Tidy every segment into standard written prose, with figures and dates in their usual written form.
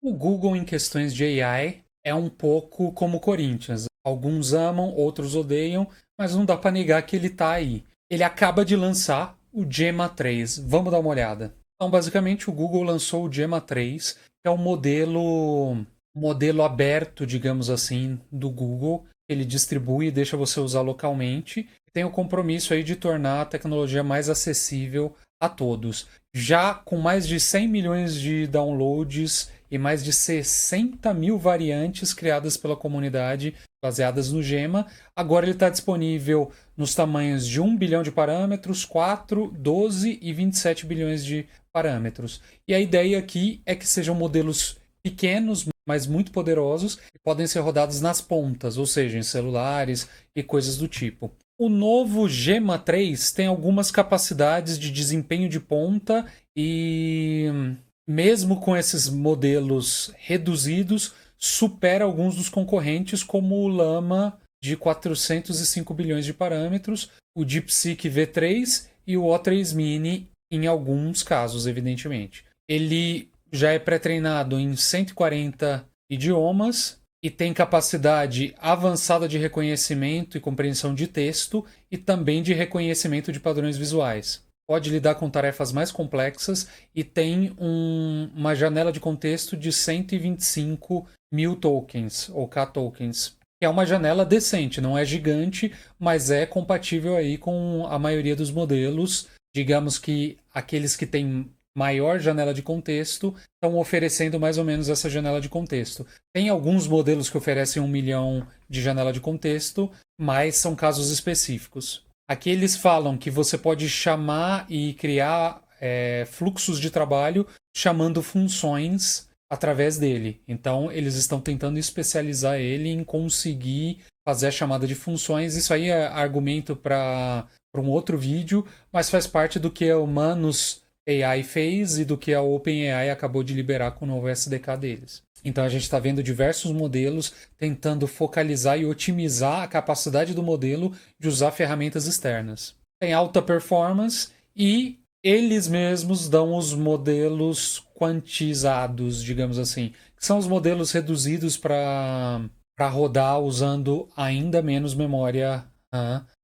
O Google, em questões de AI, é um pouco como o Corinthians. Alguns amam, outros odeiam, mas não dá para negar que ele está aí. Ele acaba de lançar o Gemma 3. Vamos dar uma olhada. Então, basicamente, o Google lançou o Gemma 3, que é o modelo aberto, digamos assim, do Google. Ele distribui e deixa você usar localmente. Tem o compromisso aí de tornar a tecnologia mais acessível a todos. Já com mais de 100 milhões de downloads e mais de 60 mil variantes criadas pela comunidade baseadas no Gemma, agora ele está disponível nos tamanhos de 1 bilhão de parâmetros, 4, 12 e 27 bilhões de parâmetros. E a ideia aqui é que sejam modelos pequenos, mas muito poderosos, e podem ser rodados nas pontas, ou seja, em celulares e coisas do tipo. O novo Gemma 3 tem algumas capacidades de desempenho de ponta e, mesmo com esses modelos reduzidos, supera alguns dos concorrentes, como o Llama de 405 bilhões de parâmetros, o DeepSeek V3 e o O3 Mini em alguns casos, evidentemente. Ele já é pré-treinado em 140 idiomas e tem capacidade avançada de reconhecimento e compreensão de texto e também de reconhecimento de padrões visuais. Pode lidar com tarefas mais complexas e tem uma janela de contexto de 125 mil tokens, ou K-tokens. É uma janela decente, não é gigante, mas é compatível aí com a maioria dos modelos. Digamos que aqueles que têm maior janela de contexto estão oferecendo mais ou menos essa janela de contexto. Tem alguns modelos que oferecem 1 milhão de janela de contexto, mas são casos específicos. Aqui eles falam que você pode chamar e criar fluxos de trabalho chamando funções através dele. Então, eles estão tentando especializar ele em conseguir fazer a chamada de funções. Isso aí é argumento para um outro vídeo, mas faz parte do que o Manus AI fez e do que a OpenAI acabou de liberar com o novo SDK deles. Então a gente está vendo diversos modelos tentando focalizar e otimizar a capacidade do modelo de usar ferramentas externas. Tem alta performance e eles mesmos dão os modelos quantizados, digamos assim, que são os modelos reduzidos para rodar usando ainda menos memória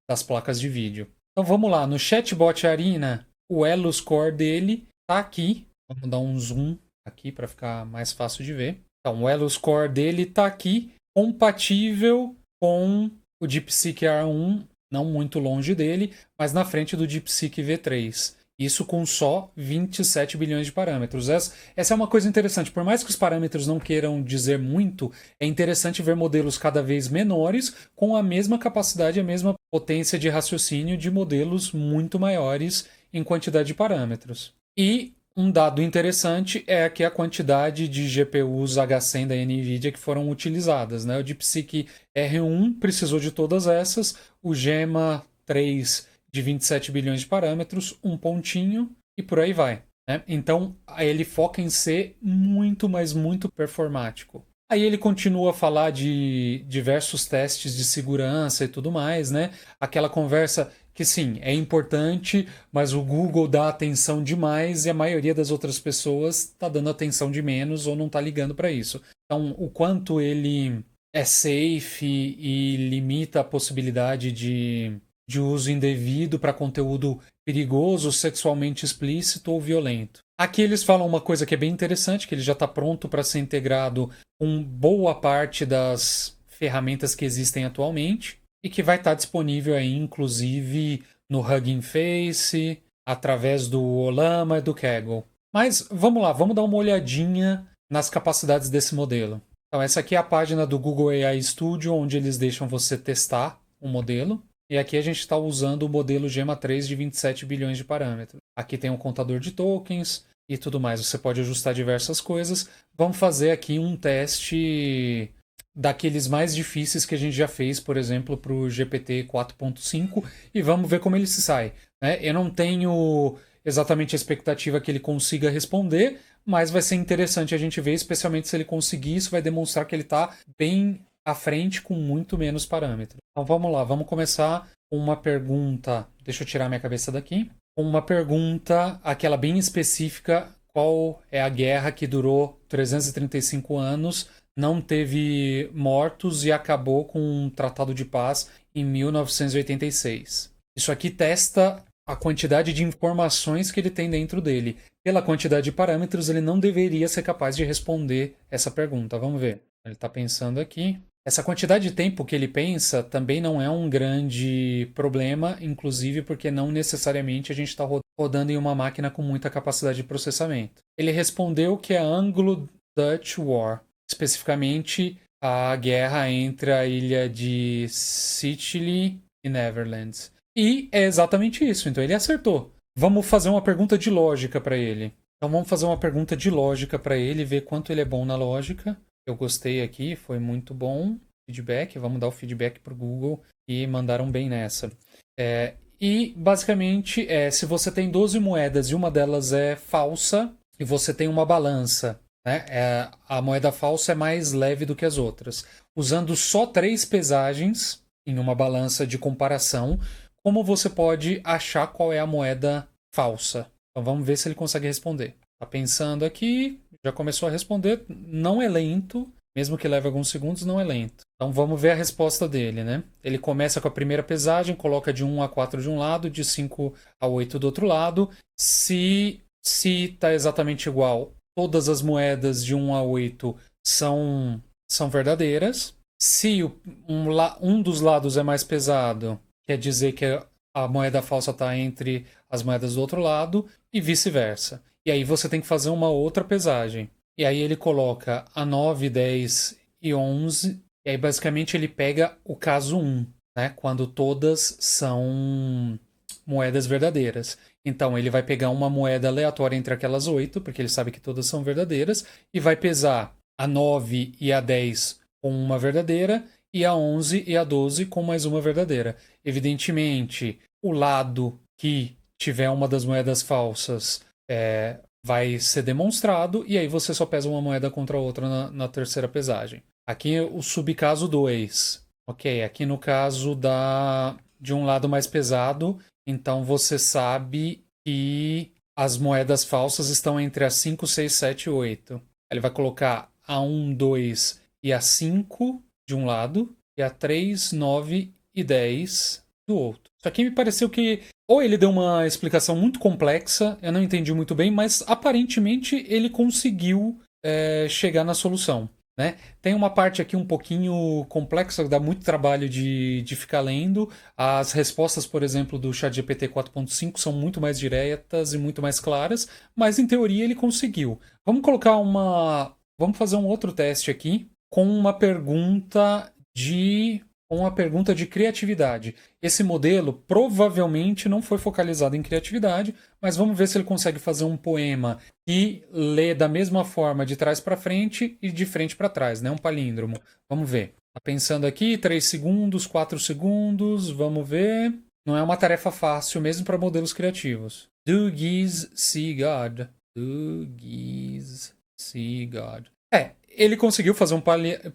das placas de vídeo. Então vamos lá, no Chatbot Arena, o Elo Score dele está aqui. Vamos dar um zoom aqui para ficar mais fácil de ver. Então, o Elo Score dele está aqui, compatível com o DeepSeek R1, não muito longe dele, mas na frente do DeepSeek V3. Isso com só 27 bilhões de parâmetros. Essa é uma coisa interessante. Por mais que os parâmetros não queiram dizer muito, é interessante ver modelos cada vez menores com a mesma capacidade, a mesma potência de raciocínio de modelos muito maiores em quantidade de parâmetros. E um dado interessante é aqui a quantidade de GPUs H100 da NVIDIA que foram utilizadas, né? O DeepSeek R1 precisou de todas essas, o Gemma 3 de 27 bilhões de parâmetros, um pontinho e por aí vai, né? Então, ele foca em ser muito, mas muito performático. Aí ele continua a falar de diversos testes de segurança e tudo mais, né? Aquela conversa que sim, é importante, mas o Google dá atenção demais e a maioria das outras pessoas está dando atenção de menos ou não está ligando para isso. Então, o quanto ele é safe e limita a possibilidade de uso indevido para conteúdo perigoso, sexualmente explícito ou violento. Aqui eles falam uma coisa que é bem interessante, que ele já está pronto para ser integrado com boa parte das ferramentas que existem atualmente e que vai estar disponível aí, inclusive, no Hugging Face, através do Ollama e do Kaggle. Mas vamos lá, vamos dar uma olhadinha nas capacidades desse modelo. Então, essa aqui é a página do Google AI Studio, onde eles deixam você testar o modelo. E aqui a gente está usando o modelo Gemma 3 de 27 bilhões de parâmetros. Aqui tem um contador de tokens e tudo mais. Você pode ajustar diversas coisas. Vamos fazer aqui um teste daqueles mais difíceis que a gente já fez, por exemplo, para o GPT 4.5 e vamos ver como ele se sai, né? Eu não tenho exatamente a expectativa que ele consiga responder, mas vai ser interessante a gente ver, especialmente se ele conseguir. Isso vai demonstrar que ele está bem à frente com muito menos parâmetros. Então vamos lá, vamos começar com uma pergunta. Deixa eu tirar minha cabeça daqui. Uma pergunta, aquela bem específica, qual é a guerra que durou 335 anos, não teve mortos e acabou com um tratado de paz em 1986. Isso aqui testa a quantidade de informações que ele tem dentro dele. Pela quantidade de parâmetros, ele não deveria ser capaz de responder essa pergunta. Vamos ver. Ele está pensando aqui. Essa quantidade de tempo que ele pensa também não é um grande problema, inclusive porque não necessariamente a gente está rodando em uma máquina com muita capacidade de processamento. Ele respondeu que é a Anglo-Dutch War, especificamente a guerra entre a ilha de Sicily e Netherlands. E é exatamente isso, então ele acertou. Vamos fazer uma pergunta de lógica para ele. Então vamos fazer uma pergunta de lógica para ele, ver quanto ele é bom na lógica. Eu gostei aqui, foi muito bom. Feedback, vamos dar o feedback para o Google e mandaram bem nessa. E basicamente, se você tem 12 moedas e uma delas é falsa, e você tem uma balança, né? A moeda falsa é mais leve do que as outras. Usando só 3 pesagens em uma balança de comparação, como você pode achar qual é a moeda falsa? Então vamos ver se ele consegue responder. Tá pensando aqui, já começou a responder, não é lento, mesmo que leve alguns segundos, não é lento. Então vamos ver a resposta dele, né? Ele começa com a primeira pesagem, coloca de 1 a 4 de um lado, de 5 a 8 do outro lado. Se tá exatamente igual, todas as moedas de 1 a 8 são verdadeiras. Se um dos lados é mais pesado, quer dizer que a moeda falsa está entre as moedas do outro lado e vice-versa. E aí você tem que fazer uma outra pesagem. E aí ele coloca a 9, 10 e 11. E aí basicamente ele pega o caso 1, né? Quando todas são moedas verdadeiras. Então ele vai pegar uma moeda aleatória entre aquelas 8, porque ele sabe que todas são verdadeiras, e vai pesar a 9 e a 10 com uma verdadeira, e a 11 e a 12 com mais uma verdadeira. Evidentemente, o lado que tiver uma das moedas falsas vai ser demonstrado, e aí você só pesa uma moeda contra a outra na terceira pesagem. Aqui o subcaso 2. Ok, aqui no caso de um lado mais pesado, então você sabe que as moedas falsas estão entre a 5, 6, 7 e 8. Ele vai colocar a 1, 2 e a 5 de um lado, e a 3, 9 e 10 do outro. Isso aqui me pareceu que ou ele deu uma explicação muito complexa, eu não entendi muito bem, mas aparentemente ele conseguiu chegar na solução. Né? Tem uma parte aqui um pouquinho complexa, dá muito trabalho de ficar lendo. As respostas, por exemplo, do ChatGPT 4.5 são muito mais diretas e muito mais claras, mas em teoria ele conseguiu. Vamos fazer um outro teste aqui com uma pergunta de criatividade. Esse modelo provavelmente não foi focalizado em criatividade, mas vamos ver se ele consegue fazer um poema que lê da mesma forma de trás para frente e de frente para trás, né? Um palíndromo. Vamos ver. Tá pensando aqui, 3 segundos, 4 segundos, vamos ver. Não é uma tarefa fácil mesmo para modelos criativos. Do geese see God? Do geese see God? Ele conseguiu fazer um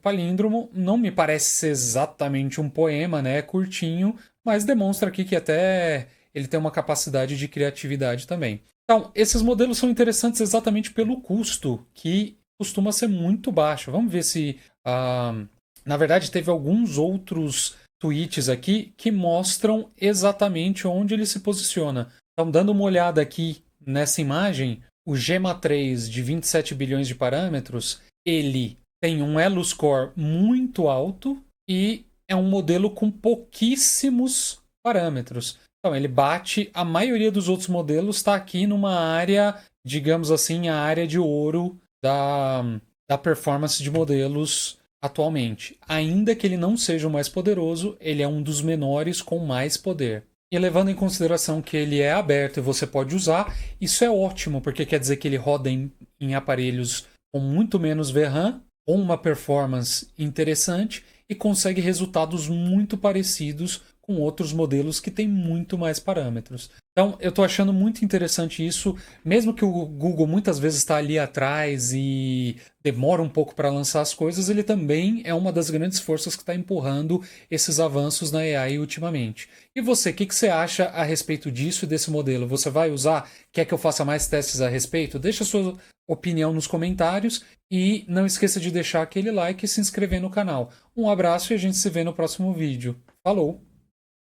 palíndromo, não me parece ser exatamente um poema, né? É curtinho, mas demonstra aqui que até ele tem uma capacidade de criatividade também. Então, esses modelos são interessantes exatamente pelo custo, que costuma ser muito baixo. Vamos ver se... na verdade, teve alguns outros tweets aqui que mostram exatamente onde ele se posiciona. Então, dando uma olhada aqui nessa imagem, o Gemma 3 de 27 bilhões de parâmetros... ele tem um elo score muito alto e é um modelo com pouquíssimos parâmetros. Então, ele bate a maioria dos outros modelos, está aqui numa área, digamos assim, a área de ouro da performance de modelos atualmente. Ainda que ele não seja o mais poderoso, ele é um dos menores com mais poder. E levando em consideração que ele é aberto e você pode usar, isso é ótimo, porque quer dizer que ele roda em aparelhos com muito menos VRAM, com uma performance interessante e consegue resultados muito parecidos com outros modelos que têm muito mais parâmetros. Então, eu estou achando muito interessante isso, mesmo que o Google muitas vezes está ali atrás e demora um pouco para lançar as coisas, ele também é uma das grandes forças que está empurrando esses avanços na AI ultimamente. E você, o que você acha a respeito disso e desse modelo? Você vai usar? Quer que eu faça mais testes a respeito? Deixa a sua opinião nos comentários e não esqueça de deixar aquele like e se inscrever no canal. Um abraço e a gente se vê no próximo vídeo. Falou!